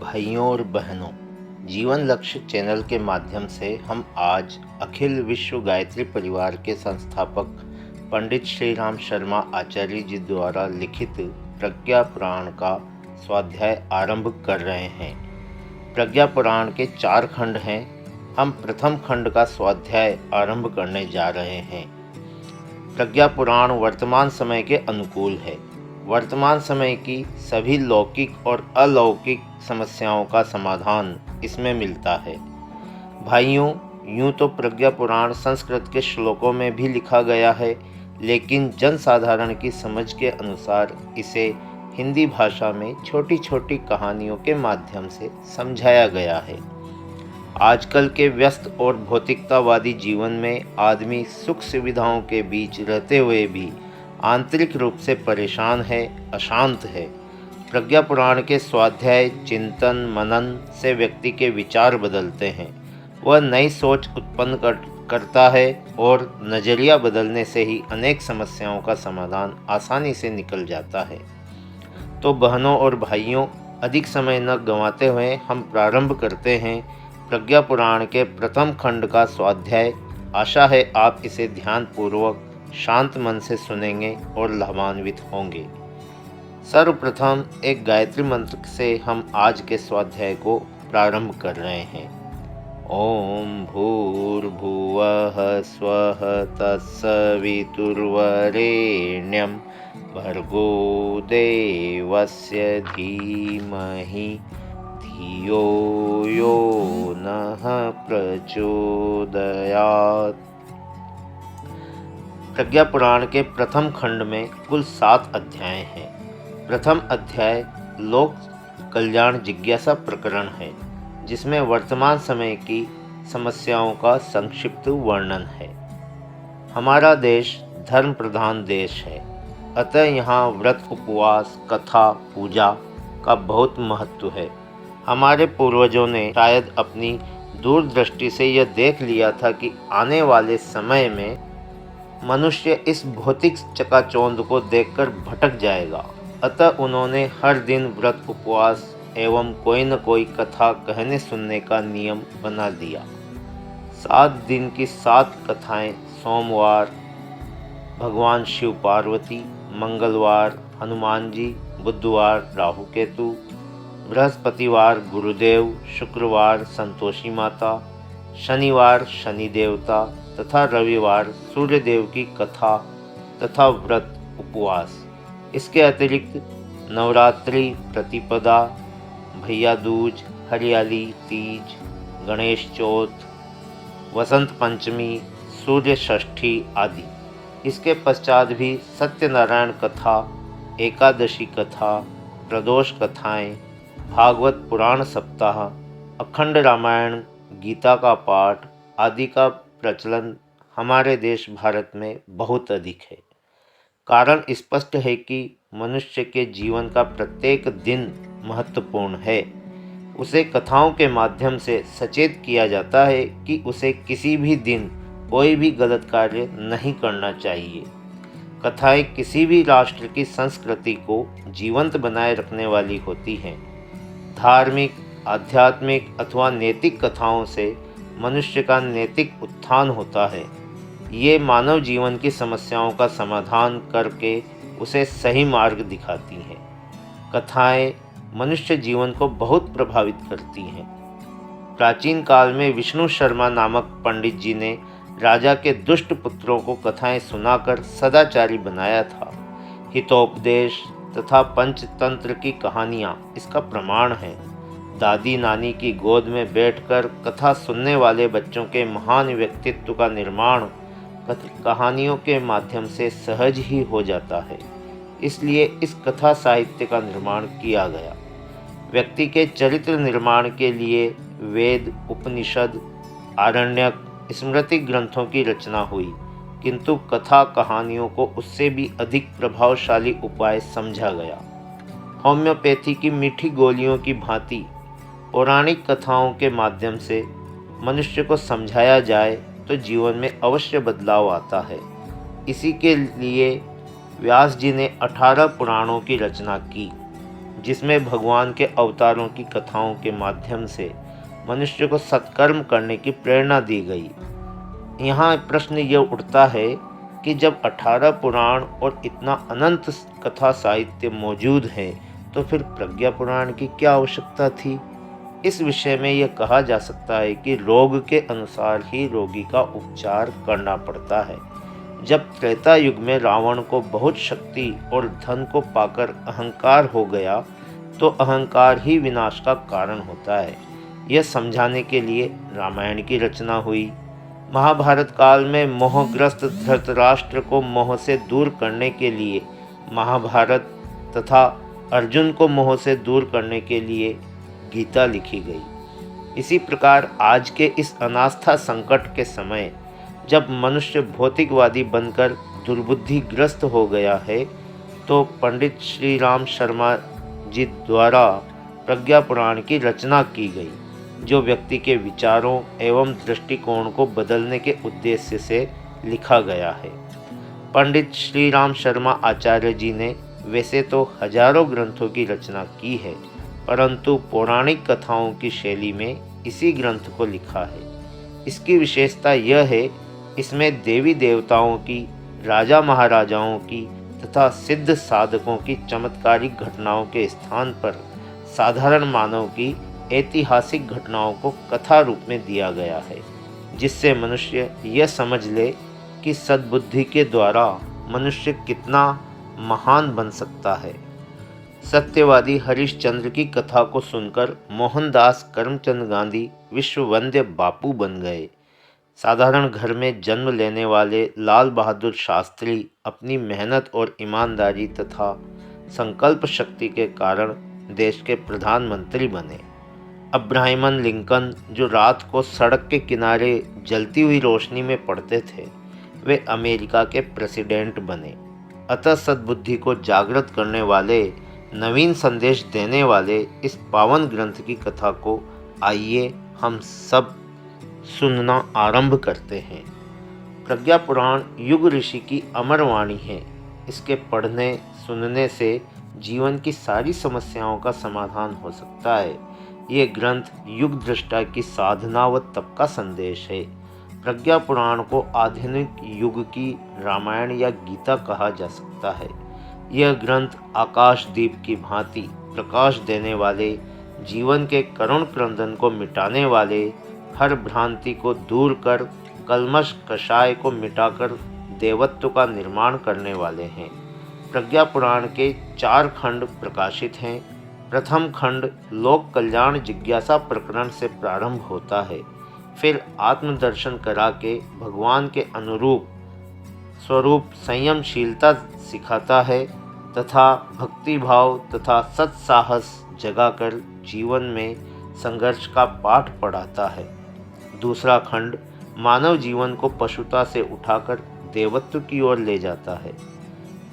भाइयों और बहनों, जीवन लक्ष्य चैनल के माध्यम से हम आज अखिल विश्व गायत्री परिवार के संस्थापक पंडित श्री राम शर्मा आचार्य जी द्वारा लिखित प्रज्ञा पुराण का स्वाध्याय आरंभ कर रहे हैं। प्रज्ञा पुराण के 4 खंड हैं। हम प्रथम खंड का स्वाध्याय आरंभ करने जा रहे हैं। प्रज्ञा पुराण वर्तमान समय के अनुकूल है। वर्तमान समय की सभी लौकिक और अलौकिक समस्याओं का समाधान इसमें मिलता है। भाइयों, यूँ तो प्रज्ञा पुराण संस्कृत के श्लोकों में भी लिखा गया है, लेकिन जनसाधारण की समझ के अनुसार इसे हिंदी भाषा में छोटी छोटी कहानियों के माध्यम से समझाया गया है। आजकल के व्यस्त और भौतिकतावादी जीवन में आदमी सुख सुविधाओं के बीच रहते हुए भी आंतरिक रूप से परेशान है, अशांत है। प्रज्ञा पुराण के स्वाध्याय चिंतन मनन से व्यक्ति के विचार बदलते हैं। वह नई सोच उत्पन्न करता है और नज़रिया बदलने से ही अनेक समस्याओं का समाधान आसानी से निकल जाता है। तो बहनों और भाइयों, अधिक समय न गंवाते हुए हम प्रारंभ करते हैं प्रज्ञा पुराण के प्रथम खंड का स्वाध्याय। आशा है आप इसे ध्यानपूर्वक शांत मन से सुनेंगे और लाभान्वित होंगे। सर्वप्रथम एक गायत्री मंत्र से हम आज के स्वाध्याय को प्रारंभ कर रहे हैं। ओम भूर्भुवः स्वः तत्सवितुर्वरेण्यं भर्गो देवस्य धीमहि धियो यो नः प्रचोदयात्। प्रज्ञा पुराण के प्रथम खंड में कुल 7 अध्याय हैं। प्रथम अध्याय लोक कल्याण जिज्ञासा प्रकरण है, जिसमें वर्तमान समय की समस्याओं का संक्षिप्त वर्णन है। हमारा देश धर्म प्रधान देश है, अतः यहाँ व्रत, उपवास, कथा, पूजा का बहुत महत्व है। हमारे पूर्वजों ने शायद अपनी दूरदृष्टि से यह देख लिया था कि आने वाले समय में मनुष्य इस भौतिक चकाचौंध को देखकर भटक जाएगा। अतः उन्होंने हर दिन व्रत, उपवास एवं कोई न कोई कथा कहने सुनने का नियम बना दिया। 7 दिन की 7 कथाएं सोमवार भगवान शिव पार्वती, मंगलवार हनुमान जी, बुधवार राहु केतु, बृहस्पतिवार गुरुदेव, शुक्रवार संतोषी माता, शनिवार शनि देवता तथा रविवार सूर्यदेव की कथा तथा व्रत, उपवास। इसके अतिरिक्त नवरात्रि, प्रतिपदा, भैया दूज, हरियाली तीज, गणेश चौथ, वसंत पंचमी, सूर्य षष्ठी आदि। इसके पश्चात भी सत्यनारायण कथा, एकादशी कथा, प्रदोष कथाएं, भागवत पुराण सप्ताह, अखंड रामायण, गीता का पाठ आदि का प्रचलन हमारे देश भारत में बहुत अधिक है। कारण स्पष्ट है कि मनुष्य के जीवन का प्रत्येक दिन महत्वपूर्ण है। उसे कथाओं के माध्यम से सचेत किया जाता है कि उसे किसी भी दिन कोई भी गलत कार्य नहीं करना चाहिए। कथाएं किसी भी राष्ट्र की संस्कृति को जीवंत बनाए रखने वाली होती हैं। धार्मिक, आध्यात्मिक अथवा नैतिक कथाओं से मनुष्य का नैतिक उत्थान होता है। ये मानव जीवन की समस्याओं का समाधान करके उसे सही मार्ग दिखाती हैं। कथाएं मनुष्य जीवन को बहुत प्रभावित करती हैं। प्राचीन काल में विष्णु शर्मा नामक पंडित जी ने राजा के दुष्ट पुत्रों को कथाएं सुनाकर सदाचारी बनाया था। हितोपदेश तथा पंचतंत्र की कहानियाँ इसका प्रमाण हैं। दादी नानी की गोद में बैठकर कथा सुनने वाले बच्चों के महान व्यक्तित्व का निर्माण कहानियों के माध्यम से सहज ही हो जाता है। इसलिए इस कथा साहित्य का निर्माण किया गया। व्यक्ति के चरित्र निर्माण के लिए वेद, उपनिषद, आरण्यक, स्मृति ग्रंथों की रचना हुई, किंतु कथा कहानियों को उससे भी अधिक प्रभावशाली उपाय समझा गया। होम्योपैथी की मीठी गोलियों की भांति पौराणिक कथाओं के माध्यम से मनुष्य को समझाया जाए तो जीवन में अवश्य बदलाव आता है। इसी के लिए व्यास जी ने 18 पुराणों की रचना की। जिसमें भगवान के अवतारों की कथाओं के माध्यम से मनुष्य को सत्कर्म करने की प्रेरणा दी गई। यहाँ प्रश्न ये उठता है कि जब 18 पुराण और इतना अनंत कथा साहित्य मौजूद है तो फिर प्रज्ञा पुराण की क्या आवश्यकता थी। इस विषय में यह कहा जा सकता है कि रोग के अनुसार ही रोगी का उपचार करना पड़ता है। जब त्रेता युग में रावण को बहुत शक्ति और धन को पाकर अहंकार हो गया तो अहंकार ही विनाश का कारण होता है। यह समझाने के लिए रामायण की रचना हुई। महाभारत काल में मोहग्रस्त धृतराष्ट्र को मोह से दूर करने के लिए महाभारत तथा अर्जुन को मोह से दूर करने के लिए गीता लिखी गई। इसी प्रकार आज के इस अनास्था संकट के समय जब मनुष्य भौतिकवादी बनकर दुर्बुद्धिग्रस्त हो गया है तो पंडित श्री राम शर्मा जी द्वारा प्रज्ञा पुराण की रचना की गई, जो व्यक्ति के विचारों एवं दृष्टिकोण को बदलने के उद्देश्य से लिखा गया है। पंडित श्री राम शर्मा आचार्य जी ने वैसे तो हजारों ग्रंथों की रचना की है, परंतु पौराणिक कथाओं की शैली में इसी ग्रंथ को लिखा है। इसकी विशेषता यह है, इसमें देवी देवताओं की, राजा महाराजाओं की तथा सिद्ध साधकों की चमत्कारिक घटनाओं के स्थान पर साधारण मानव की ऐतिहासिक घटनाओं को कथा रूप में दिया गया है, जिससे मनुष्य यह समझ ले कि सद्बुद्धि के द्वारा मनुष्य कितना महान बन सकता है। सत्यवादी हरिश्चंद्र की कथा को सुनकर मोहनदास करमचंद गांधी विश्ववंद्य बापू बन गए। साधारण घर में जन्म लेने वाले लाल बहादुर शास्त्री अपनी मेहनत और ईमानदारी तथा संकल्प शक्ति के कारण देश के प्रधानमंत्री बने। अब्राहम लिंकन, जो रात को सड़क के किनारे जलती हुई रोशनी में पड़ते थे, वे अमेरिका के प्रेसिडेंट बने। अतः सद्बुद्धि को जागृत करने वाले, नवीन संदेश देने वाले इस पावन ग्रंथ की कथा को आइए हम सब सुनना आरंभ करते हैं। प्रज्ञा पुराण युग ऋषि की अमर वाणी है। इसके पढ़ने सुनने से जीवन की सारी समस्याओं का समाधान हो सकता है। ये ग्रंथ युग दृष्टा की साधना व तप का संदेश है। प्रज्ञा पुराण को आधुनिक युग की रामायण या गीता कहा जा सकता है। यह ग्रंथ आकाशदीप की भांति प्रकाश देने वाले, जीवन के करुण क्रंदन को मिटाने वाले, हर भ्रांति को दूर कर कल्मश कषाय को मिटाकर देवत्व का निर्माण करने वाले हैं। प्रज्ञा पुराण के 4 खंड प्रकाशित हैं। प्रथम खंड लोक कल्याण जिज्ञासा प्रकरण से प्रारंभ होता है, फिर आत्मदर्शन करा के भगवान के अनुरूप स्वरूप संयमशीलता सिखाता है तथा भक्ति भाव तथा सत्साहस जगाकर जीवन में संघर्ष का पाठ पढ़ाता है। दूसरा खंड मानव जीवन को पशुता से उठाकर देवत्व की ओर ले जाता है।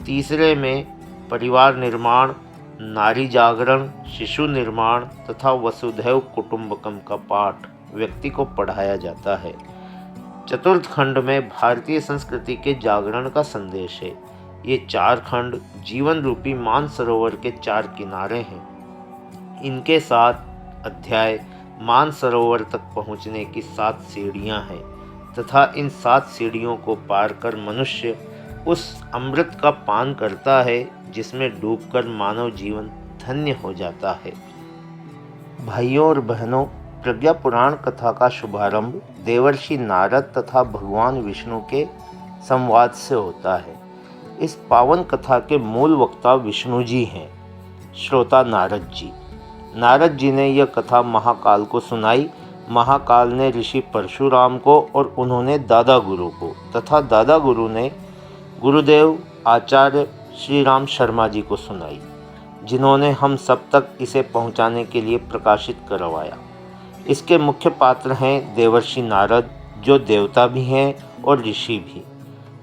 तीसरे में परिवार निर्माण, नारी जागरण, शिशु निर्माण तथा वसुधैव कुटुंबकम का पाठ व्यक्ति को पढ़ाया जाता है। चतुर्थ खंड में भारतीय संस्कृति के जागरण का संदेश है। ये 4 खंड जीवन रूपी मानसरोवर के 4 किनारे हैं। इनके 7 अध्याय मानसरोवर तक पहुँचने की 7 सीढ़ियाँ हैं तथा इन 7 सीढ़ियों को पार कर मनुष्य उस अमृत का पान करता है जिसमें डूबकर मानव जीवन धन्य हो जाता है। भाइयों और बहनों, प्रज्ञा पुराण कथा का शुभारंभ देवर्षि नारद तथा भगवान विष्णु के संवाद से होता है। इस पावन कथा के मूल वक्ता विष्णु जी हैं, श्रोता नारद जी। नारद जी ने यह कथा महाकाल को सुनाई। महाकाल ने ऋषि परशुराम को और उन्होंने दादा गुरु को तथा दादा गुरु ने गुरुदेव आचार्य श्री राम शर्मा जी को सुनाई, जिन्होंने हम सब तक इसे पहुंचाने के लिए प्रकाशित करवाया। इसके मुख्य पात्र हैं देवर्षि नारद, जो देवता भी हैं और ऋषि भी।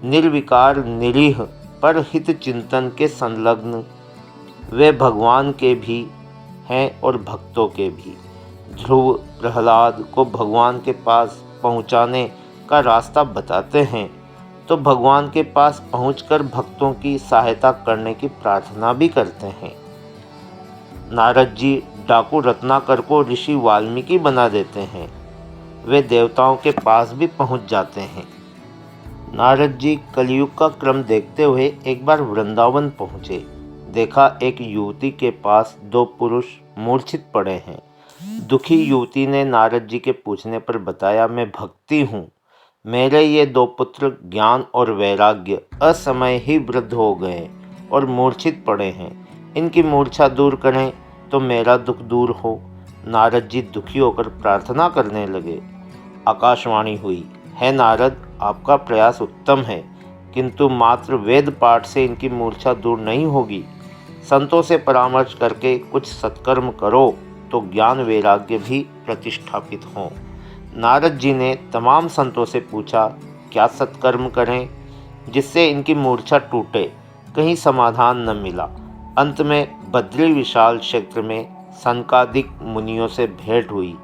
निर्विकार, निरीह, पर हित चिंतन के संलग्न वे भगवान के भी हैं और भक्तों के भी। ध्रुव प्रहलाद को भगवान के पास पहुंचाने का रास्ता बताते हैं, तो भगवान के पास पहुंचकर भक्तों की सहायता करने की प्रार्थना भी करते हैं। नारद जी डाकू रत्नाकर को ऋषि वाल्मीकि बना देते हैं। वे देवताओं के पास भी पहुंच जाते हैं। नारद जी कलयुग का क्रम देखते हुए एक बार वृंदावन पहुँचे। देखा एक युवती के पास 2 पुरुष मूर्छित पड़े हैं। दुखी युवती ने नारद जी के पूछने पर बताया, मैं भक्ति हूँ। मेरे ये 2 पुत्र ज्ञान और वैराग्य असमय ही वृद्ध हो गए और मूर्छित पड़े हैं। इनकी मूर्छा दूर करें तो मेरा दुख दूर हो। नारद जी दुखी होकर प्रार्थना करने लगे। आकाशवाणी हुई, है नारद, आपका प्रयास उत्तम है, किंतु मात्र वेद पाठ से इनकी मूर्छा दूर नहीं होगी। संतों से परामर्श करके कुछ सत्कर्म करो तो ज्ञान वैराग्य भी प्रतिष्ठापित हों। नारद जी ने तमाम संतों से पूछा, क्या सत्कर्म करें जिससे इनकी मूर्छा टूटे। कहीं समाधान न मिला। अंत में बद्री विशाल क्षेत्र में सनकादिक मुनियों से भेंट हुई।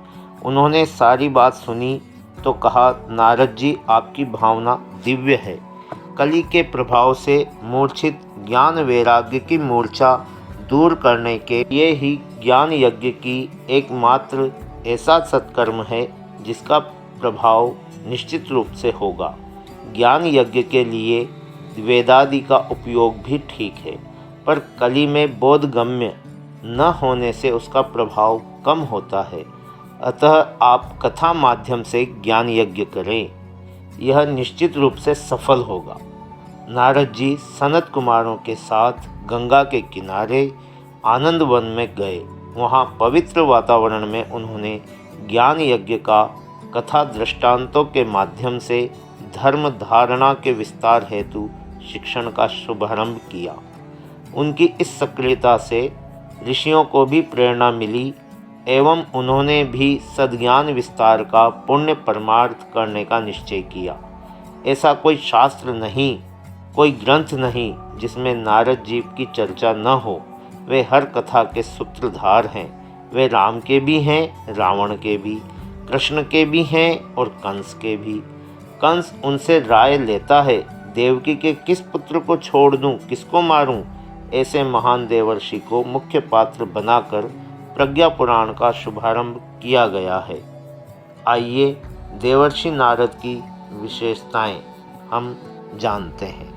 उन्होंने सारी बात सुनी तो कहा, नारद जी, आपकी भावना दिव्य है। कली के प्रभाव से मूर्छित ज्ञान वैराग्य की मूर्छा दूर करने के लिए ही ज्ञान यज्ञ की एकमात्र ऐसा सत्कर्म है जिसका प्रभाव निश्चित रूप से होगा। ज्ञान यज्ञ के लिए वेदादि का उपयोग भी ठीक है, पर कली में बोधगम्य न होने से उसका प्रभाव कम होता है। अतः आप कथा माध्यम से ज्ञान यज्ञ करें, यह निश्चित रूप से सफल होगा। नारद जी सनत कुमारों के साथ गंगा के किनारे आनंद वन में गए। वहाँ पवित्र वातावरण में उन्होंने ज्ञान यज्ञ का कथा दृष्टांतों के माध्यम से धर्म धारणा के विस्तार हेतु शिक्षण का शुभारंभ किया। उनकी इस सक्रियता से ऋषियों को भी प्रेरणा मिली एवं उन्होंने भी सद्ज्ञान विस्तार का पुण्य परमार्थ करने का निश्चय किया। ऐसा कोई शास्त्र नहीं, कोई ग्रंथ नहीं जिसमें नारद जी की चर्चा न हो। वे हर कथा के सूत्रधार हैं। वे राम के भी हैं, रावण के भी, कृष्ण के भी हैं और कंस के भी। कंस उनसे राय लेता है, देवकी के किस पुत्र को छोड़ दूं, किसको मारूं। ऐसे महान देवर्षि को मुख्य पात्र बनाकर प्रज्ञा पुराण का शुभारंभ किया गया है। आइए देवर्षि नारद की विशेषताएं हम जानते हैं।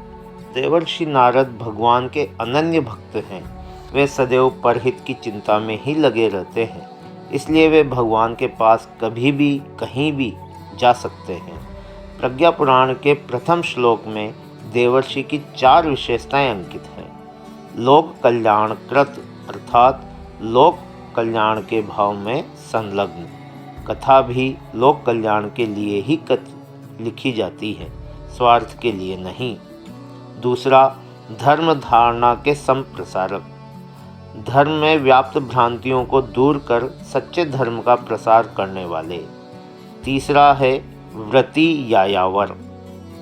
देवर्षि नारद भगवान के अनन्य भक्त हैं। वे सदैव परहित की चिंता में ही लगे रहते हैं, इसलिए वे भगवान के पास कभी भी कहीं भी जा सकते हैं। प्रज्ञा पुराण के प्रथम श्लोक में देवर्षि की 4 विशेषताएं अंकित हैं। लोक कल्याण कृत अर्थात लोक कल्याण के भाव में संलग्न। कथा भी लोक कल्याण के लिए ही लिखी जाती है, स्वार्थ के लिए नहीं। दूसरा, धर्म धारणा के संप्रसारक। धर्म में व्याप्त भ्रांतियों को दूर कर सच्चे धर्म का प्रसार करने वाले। तीसरा है व्रती यायावर।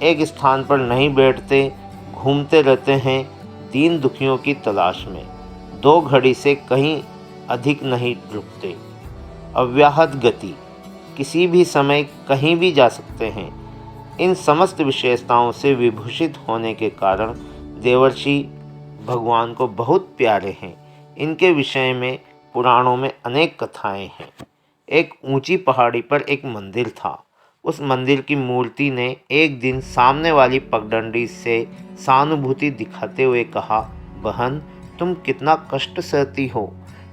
एक स्थान पर नहीं बैठते, घूमते रहते हैं दीन दुखियों की तलाश में। 2 घड़ी से कहीं अधिक नहीं रुकते। अव्याहत गति, किसी भी समय कहीं भी जा सकते हैं। इन समस्त विशेषताओं से विभूषित होने के कारण देवर्षि भगवान को बहुत प्यारे हैं। इनके विषय में पुराणों में अनेक कथाएं हैं। एक ऊंची पहाड़ी पर एक मंदिर था। उस मंदिर की मूर्ति ने एक दिन सामने वाली पगडंडी से सहानुभूति दिखाते हुए कहा, बहन, तुम कितना कष्ट सहती हो,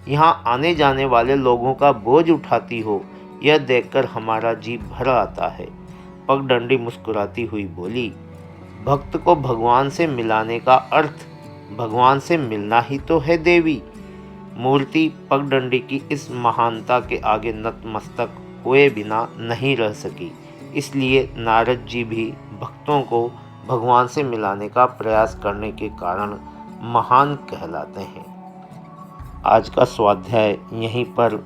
यहाँ आने जाने वाले लोगों का बोझ उठाती हो, यह देखकर हमारा जी भर आता है। पगडंडी मुस्कुराती हुई बोली, भक्त को भगवान से मिलाने का अर्थ भगवान से मिलना ही तो है देवी। मूर्ति पगडंडी की इस महानता के आगे नतमस्तक हुए बिना नहीं रह सकी। इसलिए नारद जी भी भक्तों को भगवान से मिलाने का प्रयास करने के कारण महान कहलाते हैं। आज का स्वाध्याय यहीं पर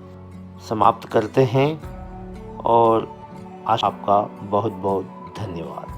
समाप्त करते हैं और आज आपका बहुत बहुत धन्यवाद।